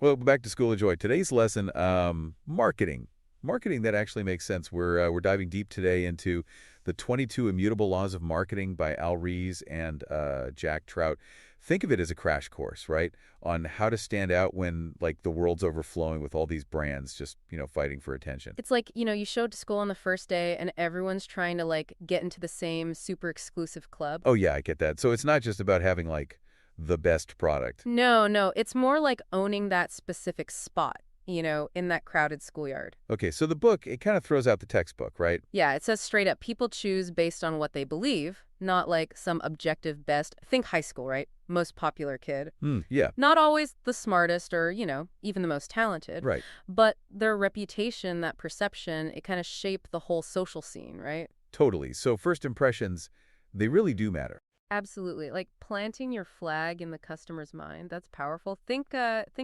Well, back to School of Joy. Today's lesson, marketing. Marketing that actually makes sense. We're diving deep today into the 22 Immutable Laws of Marketing by Ries and Jack Trout. Think of it as a crash course, right? On how to stand out when, like, the world's overflowing with all these brands just, fighting for attention. It's like, you show up to school on the first day and everyone's trying to like get into the same super exclusive club. Oh, yeah, I get that. So it's not just about having, like, the best product. No, no, it's more like owning that specific spot, in that crowded schoolyard. Okay, so the book, it kind of throws out the textbook, right? Yeah, it says straight up people choose based on what they believe, not like some objective best. Think high school, right? Most popular kid. Yeah, Not always the smartest or, even the most talented, right. but their reputation, that perception, it kind of shaped the whole social scene, right? Totally. So first impressions, they really do matter. Absolutely. Like planting your flag in the customer's mind, that's powerful. Think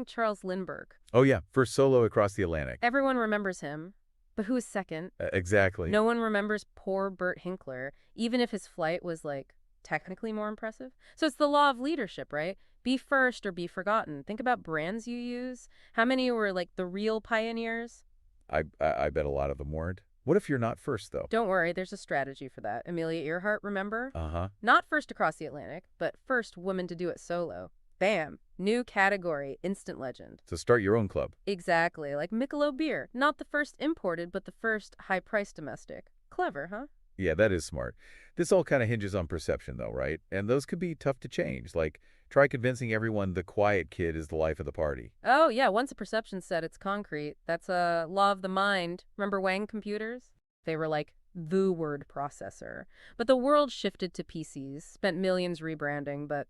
Charles Lindbergh. Oh, yeah, first solo across the Atlantic. Everyone remembers him, but who is second? Exactly. No one remembers poor Bert Hinkler, even if his flight was like technically more impressive. So it's the law of leadership, right? Be first or be forgotten. Think about brands you use. How many were like the real pioneers? I bet a lot of them weren't. What if you're not first, though? Don't worry, there's a strategy for that. Amelia Earhart, remember? Uh-huh. Not first across the Atlantic, but first woman to do it solo. Bam! New category, instant legend. To start your own club. Exactly, like Michelob beer. Not the first imported, but the first high-priced domestic. Clever, huh? Yeah, that is smart. This all kind of hinges on perception, though, right? And those could be tough to change. Like, try convincing everyone the quiet kid is the life of the party. Oh, yeah, once a perception's set, it's concrete. That's a law of the mind. Remember Wang computers? They were like the word processor. But the world shifted to PCs, spent millions rebranding, but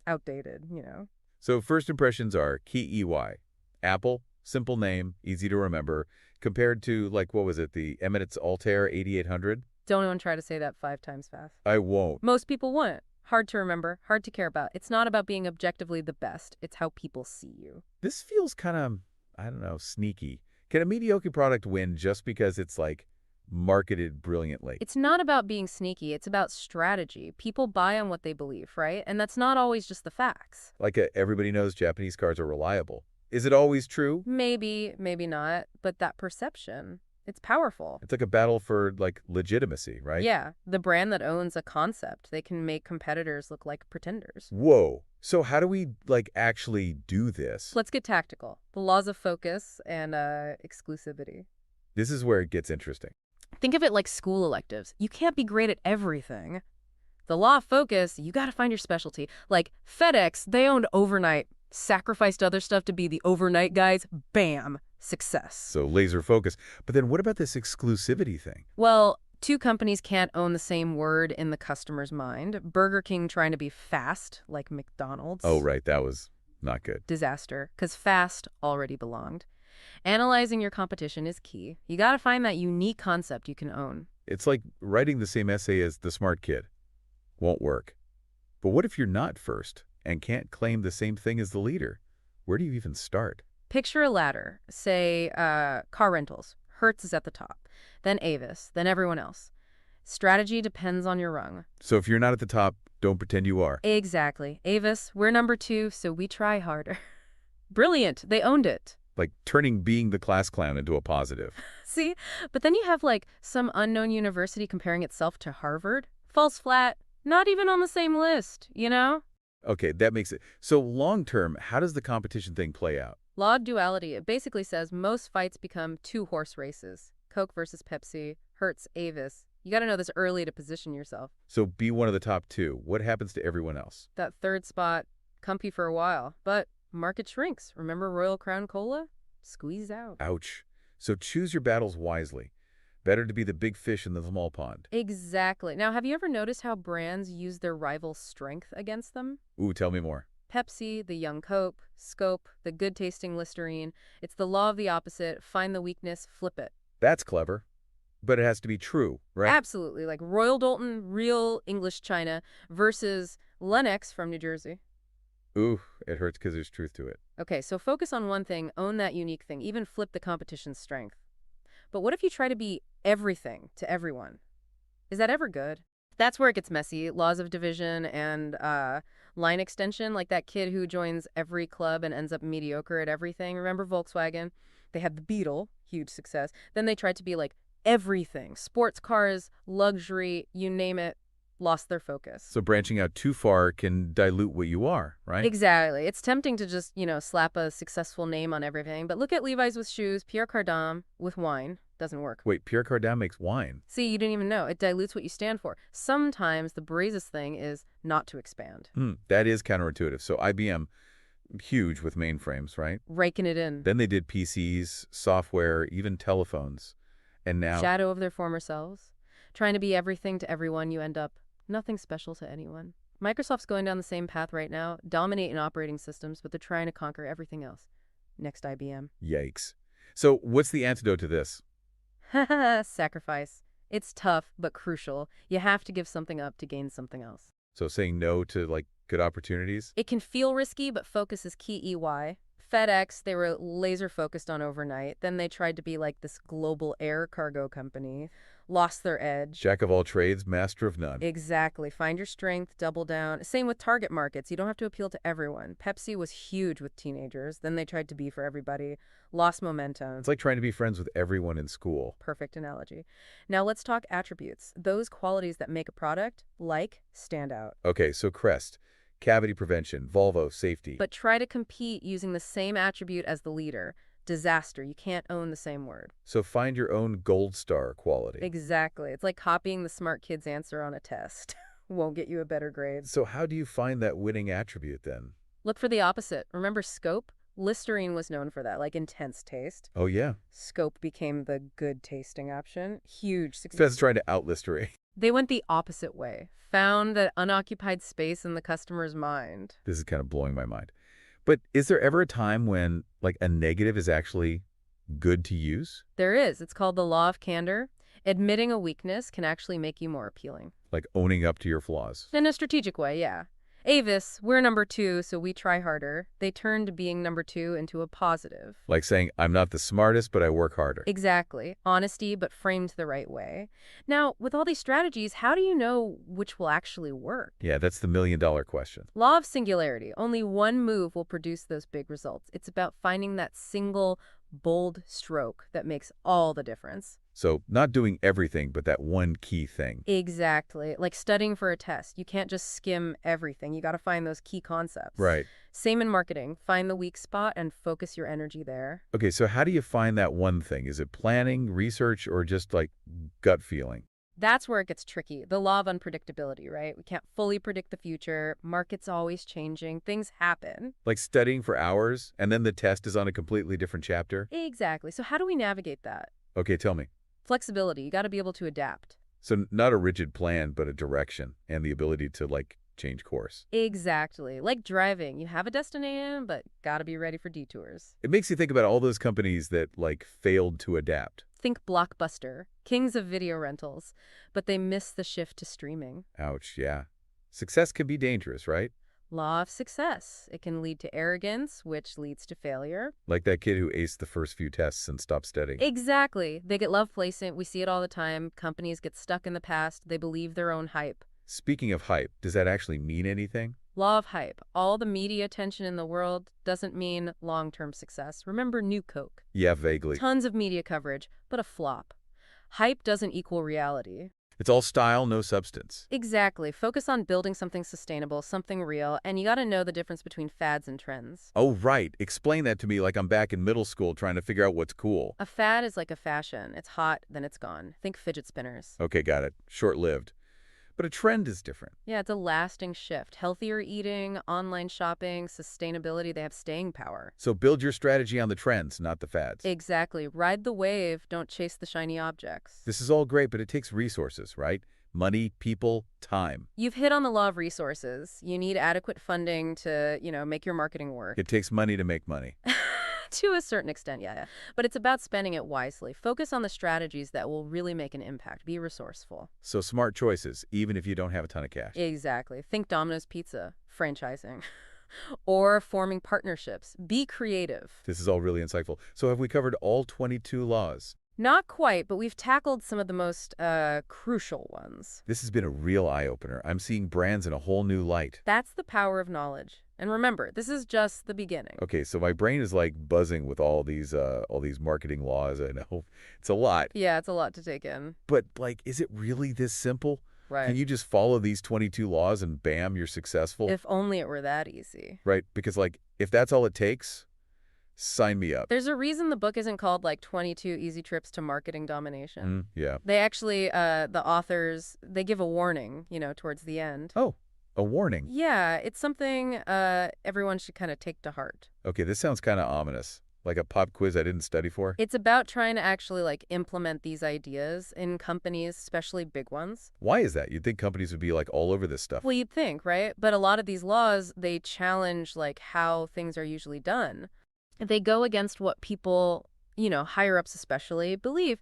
outdated. So first impressions are key EY. Apple, simple name, easy to remember, compared to, like, what was it, the Eminence Altair 8800? Don't even try to say that 5 times fast. I won't. Most people wouldn't. Hard to remember, hard to care about. It's not about being objectively the best. It's how people see you. This feels kind of, I don't know, sneaky. Can a mediocre product win just because it's, like, marketed brilliantly? It's not about being sneaky. It's about strategy. People buy on what they believe, right? And that's not always just the facts. Like, everybody knows Japanese cars are reliable. Is it always true? Maybe, maybe not. But that perception, it's powerful. It's like a battle for, like, legitimacy, right? Yeah, the brand that owns a concept, they can make competitors look like pretenders. Whoa. So how do we, like, actually do this? Let's get tactical. The laws of focus and exclusivity. This is where it gets interesting. Think of it like school electives. You can't be great at everything. The law of focus, you got to find your specialty. Like FedEx, they owned overnight, sacrificed other stuff to be the overnight guys. Bam, success. So laser focus. But then what about this exclusivity thing? Well, two companies can't own the same word in the customer's mind. Burger King trying to be fast, like McDonald's. Oh, right. That was not good. Disaster, because fast already belonged. Analyzing your competition is key. You got to find that unique concept you can own. It's like writing the same essay as the smart kid. Won't work. But what if you're not first and can't claim the same thing as the leader? Where do you even start? Picture a ladder. Say, car rentals. Hertz is at the top. Then Avis. Then everyone else. Strategy depends on your rung. So if you're not at the top, don't pretend you are. Exactly. Avis, we're number 2, so we try harder. Brilliant. They owned it. Like turning being the class clown into a positive. See? But then you have, like, some unknown university comparing itself to Harvard. Falls flat. Not even on the same list? Okay, that makes it. So long term, how does the competition thing play out? Law of duality. It basically says most fights become two-horse races. Coke versus Pepsi, Hertz, Avis. You got to know this early to position yourself. So be one of the top two. What happens to everyone else? That third spot, comfy for a while. But market shrinks. Remember Royal Crown Cola? Squeeze out. Ouch. So choose your battles wisely. Better to be the big fish in the small pond. Exactly. Now, have you ever noticed how brands use their rival's strength against them? Ooh, tell me more. Pepsi, the young Coke, Scope, the good-tasting Listerine. It's the law of the opposite. Find the weakness, flip it. That's clever. But it has to be true, right? Absolutely. Like Royal Doulton, real English China, versus Lennox from New Jersey. Ooh, it hurts because there's truth to it. Okay, so focus on one thing, own that unique thing, even flip the competition's strength. But what if you try to be everything to everyone? Is that ever good? That's where it gets messy. Laws of division and Line extension, like that kid who joins every club and ends up mediocre at everything. Remember Volkswagen? They had the Beetle, huge success. Then they tried to be like everything. Sports cars, luxury, you name it, lost their focus. So branching out too far can dilute what you are, right? Exactly. It's tempting to just, slap a successful name on everything. But look at Levi's with shoes, Pierre Cardin with wine. Doesn't work. Wait, Pierre Cardin makes wine. See, you didn't even know. It dilutes what you stand for. Sometimes the bravest thing is not to expand. That is counterintuitive. So IBM, huge with mainframes, right? Raking it in. Then they did PCs, software, even telephones. And now, Shadow of their former selves. Trying to be everything to everyone, you end up nothing special to anyone. Microsoft's going down the same path right now, dominate in operating systems, but they're trying to conquer everything else. Next IBM. yikes. So what's the antidote to this? Sacrifice. It's tough, but crucial. You have to give something up to gain something else. So saying no to, like, good opportunities? It can feel risky, but focus is key. EY. FedEx, they were laser focused on overnight. Then they tried to be like this global air cargo company. Lost their edge. Jack of all trades, master of none. Exactly. Find your strength, double down. Same with target markets. You don't have to appeal to everyone. Pepsi was huge with teenagers. Then they tried to be for everybody. Lost momentum. It's like trying to be friends with everyone in school. Perfect analogy. Now let's talk attributes. Those qualities that make a product, stand out. Okay, so Crest, cavity prevention, Volvo, safety. But try to compete using the same attribute as the leader. Disaster. You can't own the same word. So find your own gold star quality. Exactly. It's like copying the smart kid's answer on a test. Won't get you a better grade. So how do you find that winning attribute then? Look for the opposite. Remember scope? Listerine was known for that, like intense taste. Oh, yeah. Scope became the good tasting option. Huge success. Fed's trying to out Listerine. They went the opposite way. Found that unoccupied space in the customer's mind. This is kind of blowing my mind. But is there ever a time when, like, a negative is actually good to use? There is. It's called the law of candor. Admitting a weakness can actually make you more appealing. Like owning up to your flaws. In a strategic way, yeah. Avis, we're number 2, so we try harder. They turned being number 2 into a positive. Like saying, I'm not the smartest, but I work harder. Exactly. Honesty, but framed the right way. Now, with all these strategies, how do you know which will actually work? Yeah, that's the million-dollar question. Law of singularity. Only one move will produce those big results. It's about finding that single, bold stroke that makes all the difference. So not doing everything, but that one key thing. Exactly. Like studying for a test. You can't just skim everything. You got to find those key concepts. Right. Same in marketing. Find the weak spot and focus your energy there. Okay, so how do you find that one thing? Is it planning, research, or just like gut feeling? That's where it gets tricky. The law of unpredictability, right? We can't fully predict the future. Market's always changing. Things happen. Like studying for hours, and then the test is on a completely different chapter? Exactly. So how do we navigate that? Okay, tell me. Flexibility. You got to be able to adapt. So not a rigid plan, but a direction and the ability to, like, change course. Exactly. Like driving. You have a destination, but got to be ready for detours. It makes you think about all those companies that, like, failed to adapt. Think Blockbuster, kings of video rentals, but they missed the shift to streaming. Ouch, yeah. Success can be dangerous, right? Law of success. It can lead to arrogance, which leads to failure. Like that kid who aced the first few tests and stopped studying. Exactly. They get love placement. We see it all the time. Companies get stuck in the past. They believe their own hype. Speaking of hype, does that actually mean anything? Law of hype. All the media attention in the world doesn't mean long-term success. Remember New Coke? Yeah, vaguely. Tons of media coverage, but a flop. Hype doesn't equal reality. It's all style, no substance. Exactly. Focus on building something sustainable, something real, and you got to know the difference between fads and trends. Oh, right. Explain that to me like I'm back in middle school trying to figure out what's cool. A fad is like a fashion. It's hot, then it's gone. Think fidget spinners. Okay, got it. Short-lived. But a trend is different. Yeah, it's a lasting shift. Healthier eating, online shopping, sustainability, they have staying power. So build your strategy on the trends, not the fads. Exactly. Ride the wave, don't chase the shiny objects. This is all great, but it takes resources, right? Money, people, time. You've hit on the law of resources. You need adequate funding to, make your marketing work. It takes money to make money. To a certain extent, yeah. But it's about spending it wisely. Focus on the strategies that will really make an impact. Be resourceful. So smart choices, even if you don't have a ton of cash. Exactly. Think Domino's Pizza, franchising, or forming partnerships. Be creative. This is all really insightful. So have we covered all 22 laws? Not quite, but we've tackled some of the most crucial ones. This has been a real eye-opener. I'm seeing brands in a whole new light. That's the power of knowledge. And remember, this is just the beginning. Okay, so my brain is like buzzing with all these marketing laws. I know it's a lot, Yeah, it's a lot to take in. but like, is it really this simple? Can Right. you just follow these 22 laws and bam, you're successful? If only it were that easy. Right? Because like, if that's all it takes, sign me up. There's a reason the book isn't called like 22 Easy Trips to Marketing Domination. Yeah. They actually, the authors, they give a warning, towards the end. Oh, a warning. Yeah, it's something everyone should kind of take to heart. Okay, this sounds kind of ominous. Like a pop quiz I didn't study for. It's about trying to actually like implement these ideas in companies, especially big ones. Why is that? You'd think companies would be like all over this stuff. Well, you'd think, right? But a lot of these laws, they challenge like how things are usually done. They go against what people, higher ups especially, believe.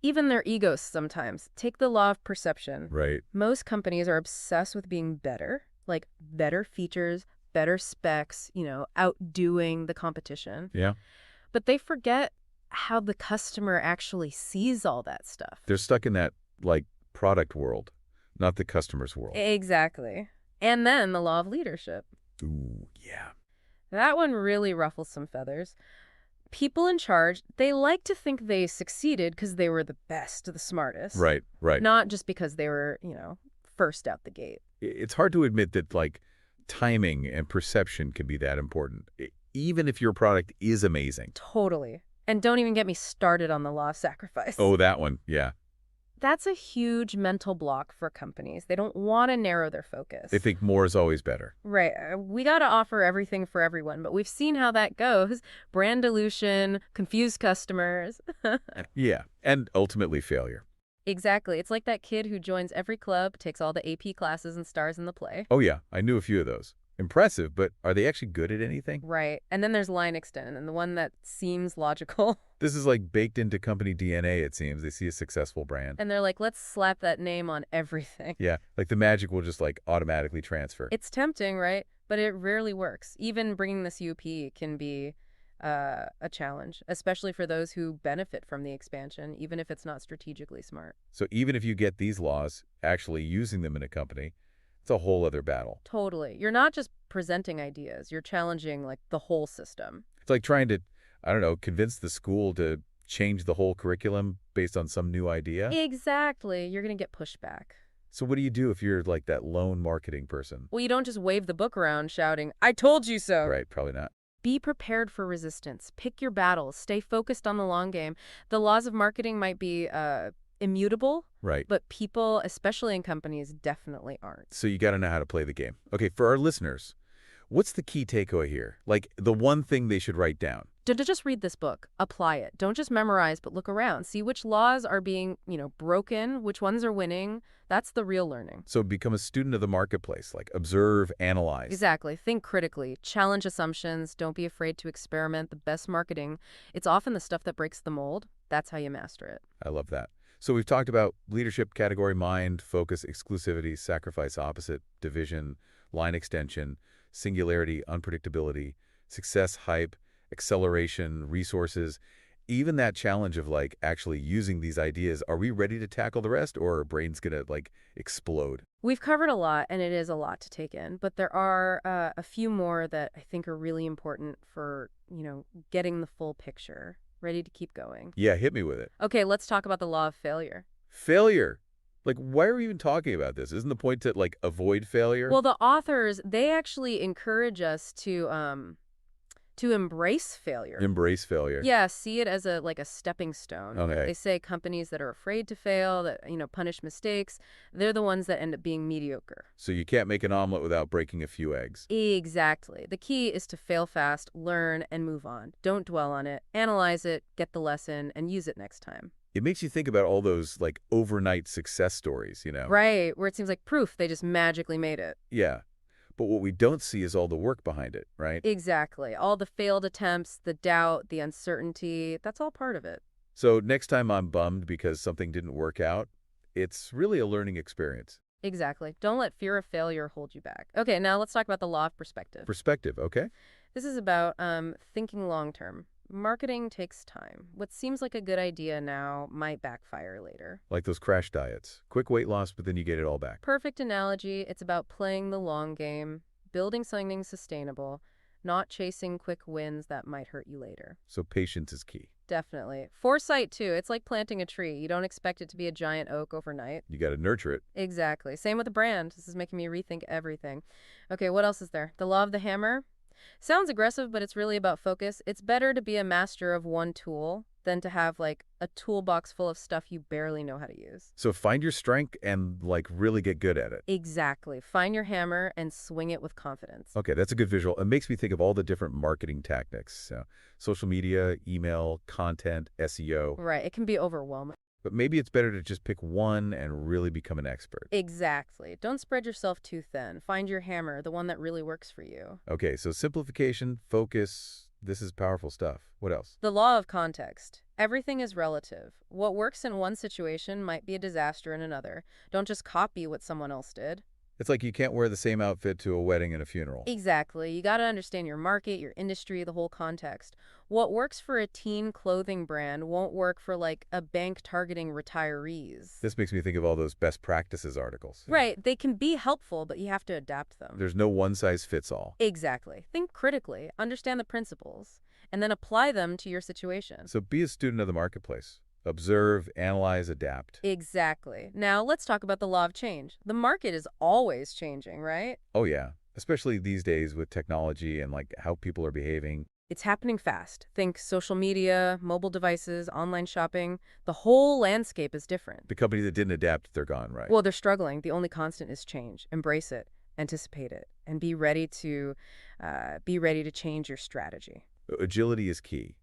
Even their egos sometimes. Take the law of perception. Right. Most companies are obsessed with being better, like better features, better specs, outdoing the competition. Yeah. But they forget how the customer actually sees all that stuff. They're stuck in that like product world, not the customer's world. Exactly. And then the law of leadership. Ooh, yeah. That one really ruffles some feathers. People in charge, they like to think they succeeded because they were the best, the smartest. Right, right. Not just because they were, first out the gate. It's hard to admit that like timing and perception can be that important, even if your product is amazing. Totally. And don't even get me started on the law of sacrifice. Oh, that one. Yeah. That's a huge mental block for companies. They don't want to narrow their focus. They think more is always better. Right. We got to offer everything for everyone, but we've seen how that goes. Brand dilution, confused customers. Yeah. And ultimately failure. Exactly. It's like that kid who joins every club, takes all the AP classes, and stars in the play. Oh, yeah. I knew a few of those. Impressive, but are they actually good at anything? Right. And then there's line extend, and the one that seems logical. This is like baked into company DNA, it seems. They see a successful brand. And they're like, let's slap that name on everything. Yeah, like the magic will just like automatically transfer. It's tempting, right? But it rarely works. Even bringing this UP can be a challenge, especially for those who benefit from the expansion, even if it's not strategically smart. So even if you get these laws, actually using them in a company, it's a whole other battle. Totally. You're not just presenting ideas. You're challenging, like, the whole system. It's like trying to, I don't know, convince the school to change the whole curriculum based on some new idea. Exactly. You're going to get pushback. So what do you do if you're like that lone marketing person? Well, you don't just wave the book around shouting, I told you so. Right, probably not. Be prepared for resistance. Pick your battles. Stay focused on the long game. The laws of marketing might be immutable, Right. but people, especially in companies, definitely aren't. So you got to know how to play the game. Okay, for our listeners, what's the key takeaway here? Like the one thing they should write down? Don't just read this book. Apply it. Don't just memorize, but look around. See which laws are being, broken, which ones are winning. That's the real learning. So become a student of the marketplace, like observe, analyze. Exactly. Think critically. Challenge assumptions. Don't be afraid to experiment. The best marketing, it's often the stuff that breaks the mold. That's how you master it. I love that. So we've talked about leadership, category, mind, focus, exclusivity, sacrifice, opposite, division, line extension, singularity, unpredictability, success, hype, acceleration, resources, even that challenge of like actually using these ideas. Are we ready to tackle the rest, or are brains going to like explode? We've covered a lot, and it is a lot to take in, but there are a few more that I think are really important for, getting the full picture. Ready to keep going. Yeah, hit me with it. Okay, let's talk about the law of failure. Failure. Like, why are we even talking about this? Isn't the point to like avoid failure? Well, the authors, they actually encourage us to embrace failure. Embrace failure. Yeah, see it as a stepping stone. Okay. They say companies that are afraid to fail, that punish mistakes, they're the ones that end up being mediocre. So you can't make an omelet without breaking a few eggs. Exactly. The key is to fail fast, learn, and move on. Don't dwell on it. Analyze it, get the lesson, and use it next time. It makes you think about all those like overnight success stories, Right, where it seems like proof they just magically made it. Yeah. But what we don't see is all the work behind it, right? Exactly. All the failed attempts, the doubt, the uncertainty, that's all part of it. So next time I'm bummed because something didn't work out, it's really a learning experience. Exactly. Don't let fear of failure hold you back. Okay, now let's talk about the law of perspective. Perspective, okay? This is about thinking long term. Marketing takes time. What seems like a good idea now might backfire later. Like those crash diets. Quick weight loss, but then you get it all back. Perfect analogy. It's about playing the long game, building something sustainable, not chasing quick wins that might hurt you later. So patience is key. Definitely. Foresight, too. It's like planting a tree. You don't expect it to be a giant oak overnight. You got to nurture it. Exactly. Same with the brand. This is making me rethink everything. Okay, what else is there? The law of the hammer? Sounds aggressive, but it's really about focus. It's better to be a master of one tool than to have, like, a toolbox full of stuff you barely know how to use. So find your strength and, like, really get good at it. Exactly. Find your hammer and swing it with confidence. Okay, that's a good visual. It makes me think of all the different marketing tactics. Social media, email, content, SEO. Right. It can be overwhelming. But maybe it's better to just pick one and really become an expert. Exactly. Don't spread yourself too thin. Find your hammer, the one that really works for you. Okay, so simplification, focus, this is powerful stuff. What else? The law of context. Everything is relative. What works in one situation might be a disaster in another. Don't just copy what someone else did. It's like you can't wear the same outfit to a wedding and a funeral. Exactly. You got to understand your market, your industry, the whole context. What works for a teen clothing brand won't work for, like, a bank targeting retirees. This makes me think of all those best practices articles. Right. They can be helpful, but you have to adapt them. There's no one size fits all. Exactly. Think critically, understand the principles, and then apply them to your situation. So be a student of the marketplace. Observe, analyze, adapt. Exactly. Now, let's talk about the law of change. The market is always changing, right? Oh yeah, especially these days with technology and like how people are behaving. It's happening fast. Think social media, mobile devices, online shopping. The whole landscape is different. The company that didn't adapt, they're gone, right? Well, they're struggling. The only constant is change. Embrace it, anticipate it, and be ready to change your strategy. Agility is key.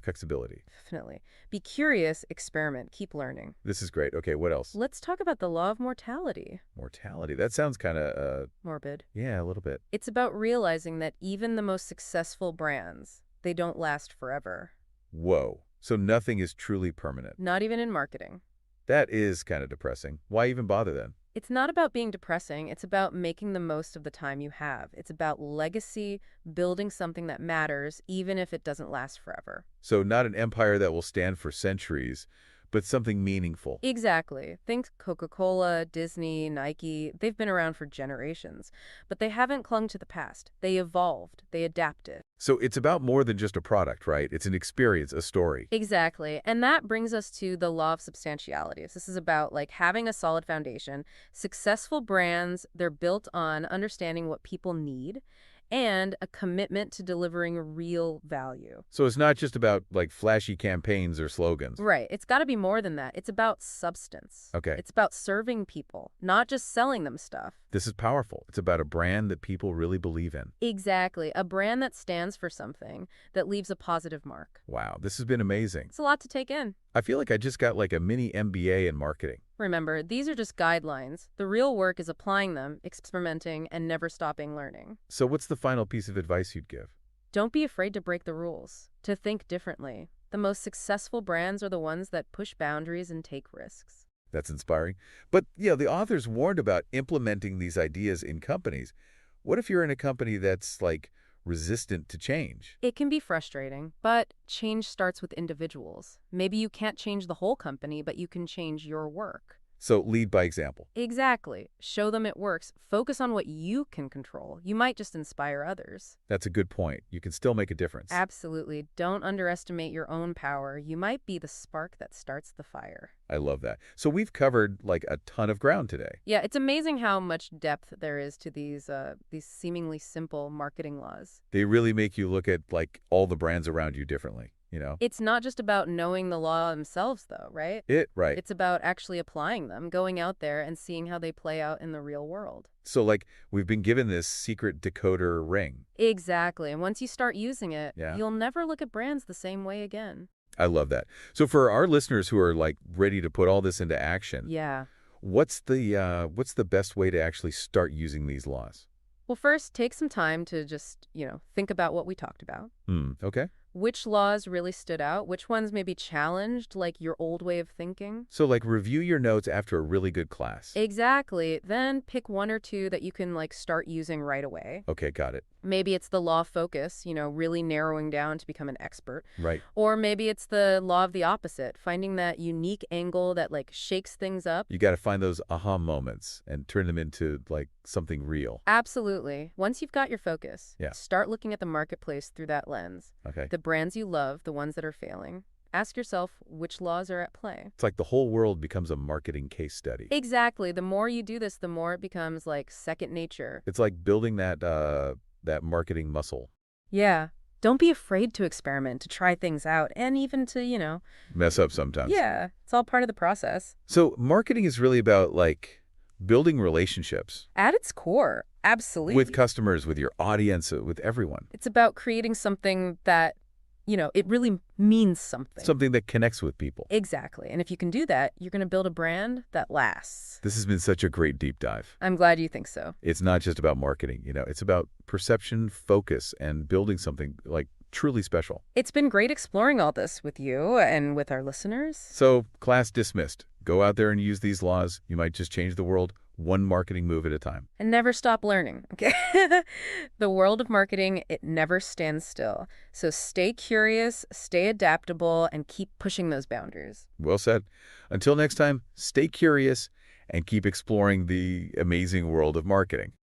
Flexibility. Definitely. Be curious, experiment, keep learning. This is great. Okay, what else? Let's talk about the law of mortality. Mortality. That sounds kind of, Morbid. yeah, a little bit. It's about realizing that even the most successful brands, they don't last forever. Whoa. So nothing is truly permanent. Not even in marketing. That is kind of depressing. Why even bother then? It's not about being depressing. It's about making the most of the time you have. It's about legacy, building something that matters, even if it doesn't last forever. So not an empire that will stand for centuries, but something meaningful. Exactly. Think Coca-Cola, Disney, Nike. They've been around for generations, but they haven't clung to the past. They evolved. They adapted. So it's about more than just a product, right? It's an experience, a story. Exactly. And that brings us to the law of substantiality. This is about, like, having a solid foundation. Successful brands, they're built on understanding what people need and a commitment to delivering real value. So it's not just about like flashy campaigns or slogans. Right. It's got to be more than that. It's about substance. Okay. It's about serving people, not just selling them stuff. This is powerful. It's about a brand that people really believe in. Exactly. A brand that stands for something, that leaves a positive mark. Wow, this has been amazing. It's a lot to take in. I feel like I just got like a mini MBA in marketing. Remember, these are just guidelines. The real work is applying them, experimenting, and never stopping learning. So what's the final piece of advice you'd give? Don't be afraid to break the rules, to think differently. The most successful brands are the ones that push boundaries and take risks. That's inspiring. But, yeah, the authors warned about implementing these ideas in companies. What if you're in a company that's, like, resistant to change? It can be frustrating, but change starts with individuals. Maybe you can't change the whole company, but you can change your work. So lead by example. Exactly. Show them it works. Focus on what you can control. You might just inspire others. That's a good point. You can still make a difference. Absolutely. Don't underestimate your own power. You might be the spark that starts the fire. I love that. So we've covered like a ton of ground today. Yeah, it's amazing how much depth there is to these seemingly simple marketing laws. They really make you look at like all the brands around you differently, you know? It's not just about knowing the law themselves, though, right? Right. It's about actually applying them, going out there and seeing how they play out in the real world. So like we've been given this secret decoder ring. Exactly. And once you start using it, Yeah. you'll never look at brands the same way again. I love that. So for our listeners who are like ready to put all this into action, Yeah. what's the best way to actually start using these laws? Well, first, take some time to just, think about what we talked about. Okay. Which laws really stood out? Which ones maybe challenged, like, your old way of thinking? So like review your notes after a really good class. Exactly. Then pick one or two that you can, like, start using right away. Okay, got it. Maybe it's the law of focus, really narrowing down to become an expert. Right. Or maybe it's the law of the opposite, finding that unique angle that like shakes things up. You got to find those aha moments and turn them into like something real. Absolutely. Once you've got your focus, Yeah. start looking at the marketplace through that lens. Okay. The brands you love, the ones that are failing. Ask yourself which laws are at play. It's like the whole world becomes a marketing case study. Exactly. The more you do this, the more it becomes like second nature. It's like building that marketing muscle. Yeah. Don't be afraid to experiment, to try things out, and even to. Mess up sometimes. Yeah, it's all part of the process. So marketing is really about like building relationships At its core, absolutely. with customers, with your audience, with everyone. It's about creating something that, it really means something. Something that connects with people. Exactly. And if you can do that, you're going to build a brand that lasts. This has been such a great deep dive. I'm glad you think so. It's not just about marketing, it's about perception, focus, and building something like truly special. It's been great exploring all this with you and with our listeners. So, class dismissed. Go out there and use these laws. You might just change the world one marketing move at a time. And never stop learning, okay? The world of marketing, it never stands still. So stay curious, stay adaptable, and keep pushing those boundaries. Well said. Until next time, stay curious and keep exploring the amazing world of marketing.